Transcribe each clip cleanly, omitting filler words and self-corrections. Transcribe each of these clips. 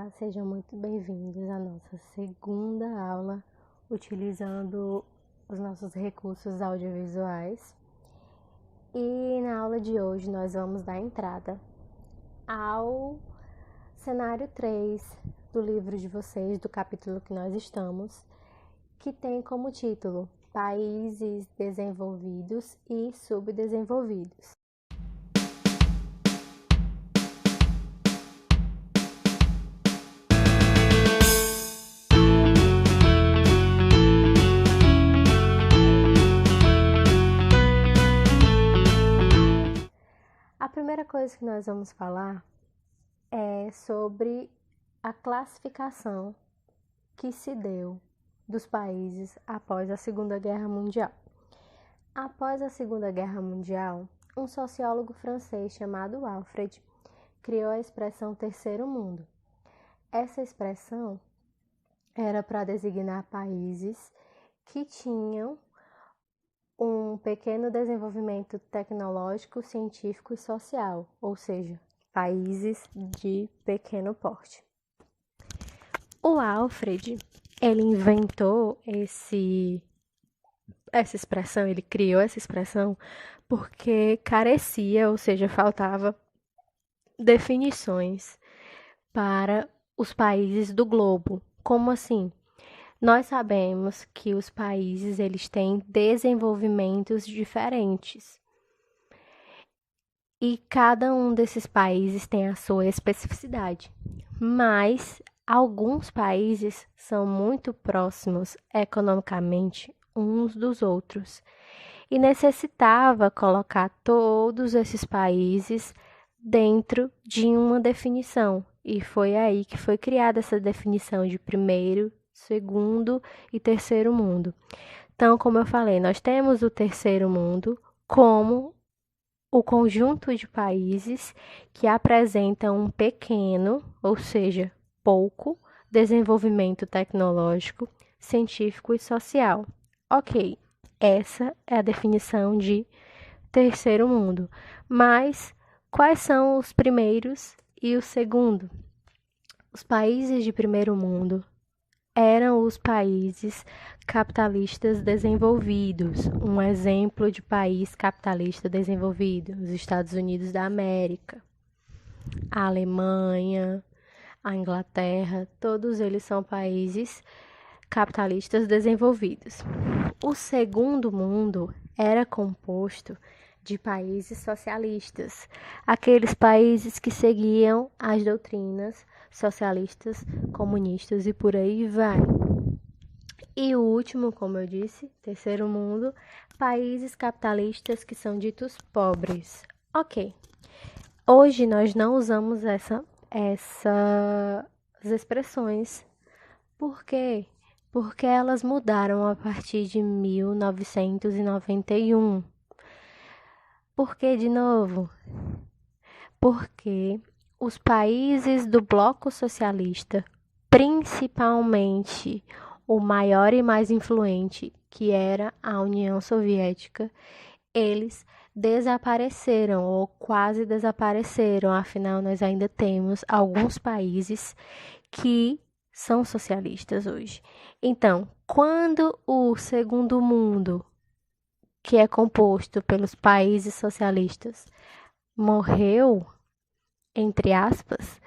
Olá, sejam muito bem-vindos à nossa segunda aula utilizando os nossos recursos audiovisuais. E na aula de hoje nós vamos dar entrada ao cenário 3 do livro de vocês, do capítulo que nós estamos, que tem como título Países Desenvolvidos e Subdesenvolvidos. A primeira coisa que nós vamos falar é sobre a classificação que se deu dos países após a Segunda Guerra Mundial. Após a Segunda Guerra Mundial, um sociólogo francês chamado Alfred criou a expressão Terceiro Mundo. Essa expressão era para designar países que tinham um pequeno desenvolvimento tecnológico, científico e social, ou seja, países de pequeno porte. O Alfred, ele inventou essa expressão, ele criou essa expressão porque carecia, ou seja, faltava definições para os países do globo. Como assim? Nós sabemos que os países eles têm desenvolvimentos diferentes e cada um desses países tem a sua especificidade, mas alguns países são muito próximos economicamente uns dos outros e necessitava colocar todos esses países dentro de uma definição, e foi aí que foi criada essa definição de primeiro, segundo e terceiro mundo. Então, como eu falei, nós temos o terceiro mundo como o conjunto de países que apresentam um pequeno, ou seja, pouco, desenvolvimento tecnológico, científico e social. Ok, essa é a definição de terceiro mundo. Mas quais são os primeiros e o segundo? Os países de primeiro mundo eram os países capitalistas desenvolvidos. Um exemplo de país capitalista desenvolvido: os Estados Unidos da América, a Alemanha, a Inglaterra, todos eles são países capitalistas desenvolvidos. O segundo mundo era composto de países socialistas, aqueles países que seguiam as doutrinas socialistas, comunistas e por aí vai. E o último, como eu disse, terceiro mundo, países capitalistas que são ditos pobres. Ok, hoje nós não usamos essas expressões. Por quê? Porque elas mudaram a partir de 1991. Por que de novo? Porque os países do bloco socialista, principalmente o maior e mais influente, que era a União Soviética, eles desapareceram ou quase desapareceram. Afinal, nós ainda temos alguns países que são socialistas hoje. Então, quando o segundo mundo, que é composto pelos países socialistas, morreu, entre aspas,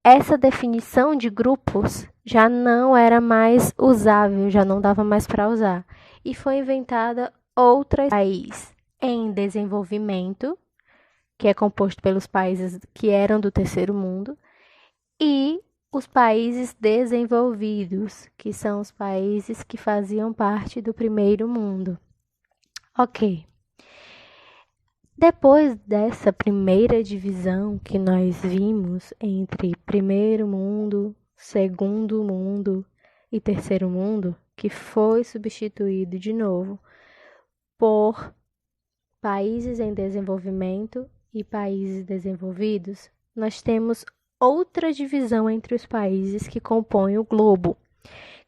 essa definição de grupos já não era mais usável, já não dava mais para usar. E foi inventada outra país em desenvolvimento, que é composto pelos países que eram do terceiro mundo, e os países desenvolvidos, que são os países que faziam parte do primeiro mundo. Ok. Depois dessa primeira divisão que nós vimos entre primeiro mundo, segundo mundo e terceiro mundo, que foi substituído de novo por países em desenvolvimento e países desenvolvidos, nós temos outra divisão entre os países que compõem o globo.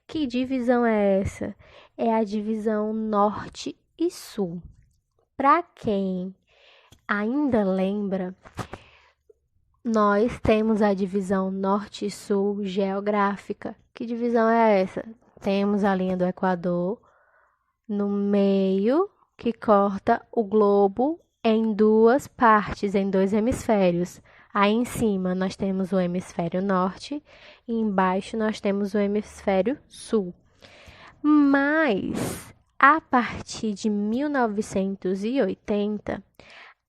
Que divisão é essa? É a divisão norte e sul. Para quem ainda lembra, Nós temos a divisão norte e sul geográfica. Que divisão é essa? Temos a linha do Equador no meio, que corta o globo em duas partes, em dois hemisférios. Aí em cima nós temos o hemisfério norte e embaixo nós temos o hemisfério sul. Mas a partir de 1980,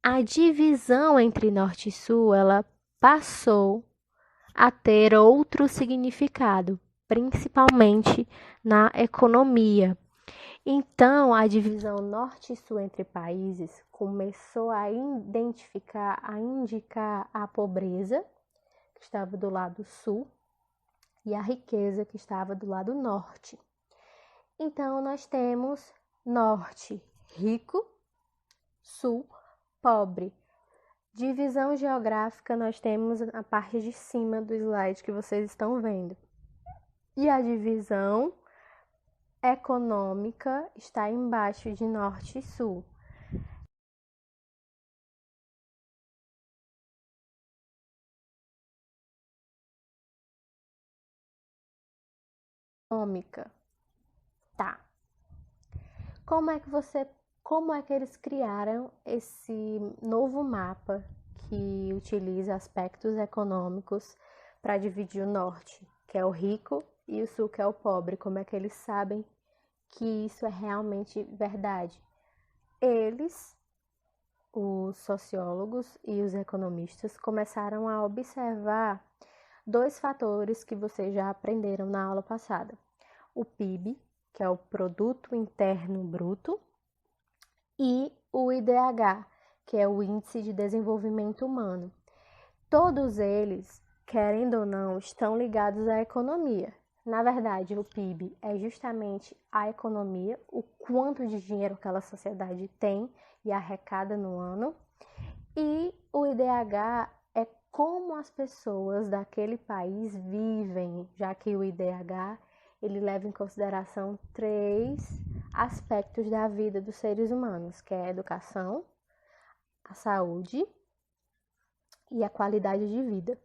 a divisão entre norte e sul, ela passou a ter outro significado, principalmente na economia. Então, a divisão norte e sul entre países começou a indicar a pobreza, que estava do lado sul, e a riqueza, que estava do lado norte. Então, nós temos norte rico, sul pobre. Divisão geográfica, nós temos a parte de cima do slide que vocês estão vendo. E a divisão econômica está embaixo de norte e sul. Econômica. Tá. Como é que eles criaram esse novo mapa que utiliza aspectos econômicos para dividir o norte, que é o rico, e o sul, que é o pobre? Como é que eles sabem que isso é realmente verdade? Eles, os sociólogos e os economistas, começaram a observar dois fatores que vocês já aprenderam na aula passada: o PIB, que é o Produto Interno Bruto, e o IDH, que é o Índice de Desenvolvimento Humano. Todos eles, querendo ou não, estão ligados à economia. Na verdade, o PIB é justamente a economia, o quanto de dinheiro aquela sociedade tem e arrecada no ano. E o IDH é como as pessoas daquele país vivem, já que o IDH ele leva em consideração 3 aspectos da vida dos seres humanos, que é a educação, a saúde e a qualidade de vida.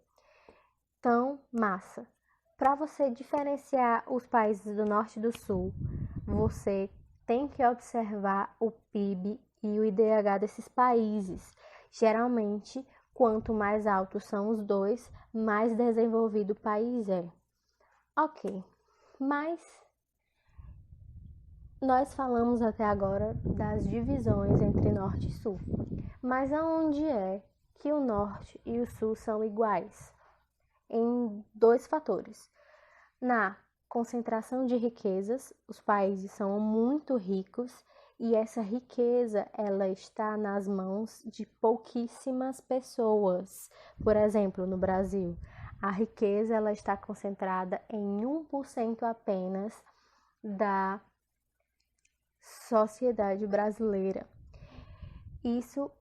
Então, massa. Para você diferenciar os países do norte e do sul, você tem que observar o PIB e o IDH desses países. Geralmente, quanto mais altos são os dois, mais desenvolvido o país é. Ok, mas nós falamos até agora das divisões entre norte e sul. Mas aonde é que o norte e o sul são iguais? Em dois fatores. Na concentração de riquezas, os países são muito ricos e essa riqueza ela está nas mãos de pouquíssimas pessoas. Por exemplo, no Brasil, a riqueza ela está concentrada em 1% apenas da sociedade brasileira. Isso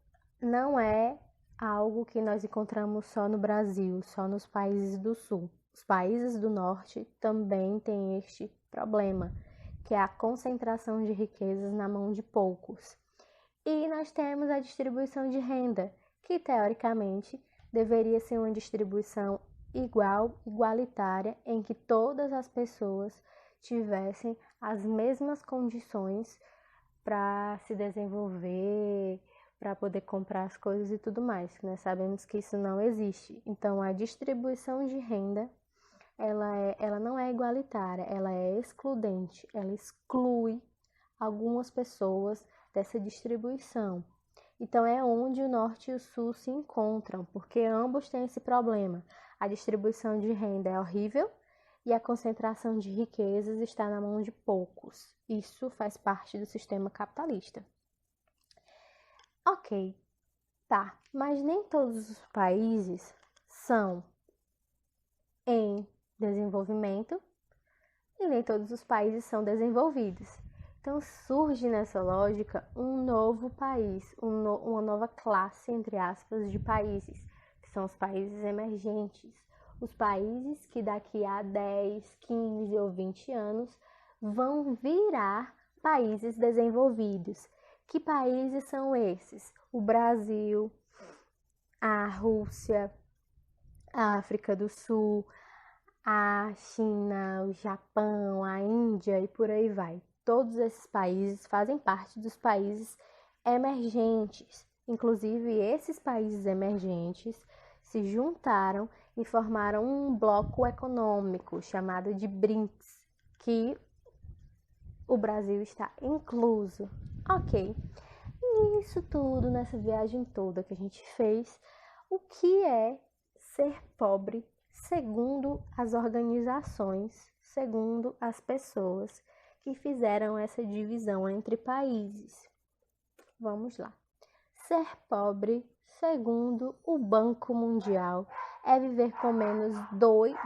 não é algo que nós encontramos só no Brasil, só nos países do sul. Os países do norte também têm este problema, que é a concentração de riquezas na mão de poucos. E nós temos a distribuição de renda, que teoricamente deveria ser uma distribuição igualitária, em que todas as pessoas tivessem as mesmas condições para se desenvolver, para poder comprar as coisas e tudo mais. Nós sabemos que isso não existe. Então, a distribuição de renda, ela não é igualitária, ela é excludente, ela exclui algumas pessoas dessa distribuição. Então, é onde o norte e o sul se encontram, porque ambos têm esse problema. A distribuição de renda é horrível e a concentração de riquezas está na mão de poucos. Isso faz parte do sistema capitalista. Ok, tá, mas nem todos os países são em desenvolvimento e nem todos os países são desenvolvidos. Então surge nessa lógica um novo país, uma nova classe, entre aspas, de países, que são os países emergentes. Os países que daqui a 10, 15 ou 20 anos vão virar países desenvolvidos. Que países são esses? O Brasil, a Rússia, a África do Sul, a China, o Japão, a Índia e por aí vai. Todos esses países fazem parte dos países emergentes. Inclusive, esses países emergentes se juntaram e formaram um bloco econômico chamado de BRICS, que o Brasil está incluso. Ok, nisso tudo, nessa viagem toda que a gente fez, o que é ser pobre segundo as organizações, segundo as pessoas que fizeram essa divisão entre países? Vamos lá. Ser pobre, segundo o Banco Mundial, é viver com menos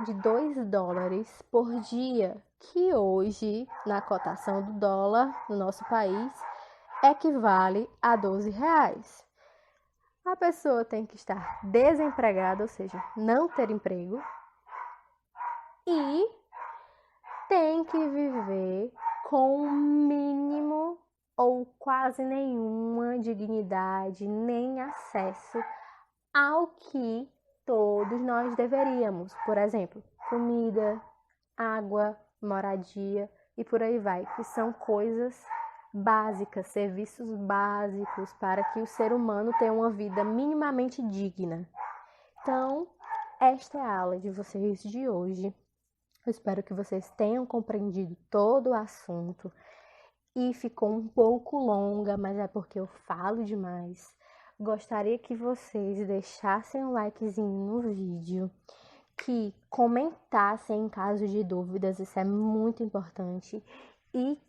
de 2 dólares por dia, que hoje, na cotação do dólar no nosso país, equivale a 12 reais. A pessoa tem que estar desempregada, ou seja, não ter emprego, e tem que viver com o mínimo ou quase nenhuma dignidade, nem acesso ao que todos nós deveríamos. Por exemplo, comida, água, moradia e por aí vai, que são coisas básicas, serviços básicos para que o ser humano tenha uma vida minimamente digna. Então, esta é a aula de vocês de hoje. Eu espero que vocês tenham compreendido todo o assunto e ficou um pouco longa, mas é porque eu falo demais. Gostaria que vocês deixassem um likezinho no vídeo, que comentassem em caso de dúvidas, isso é muito importante, e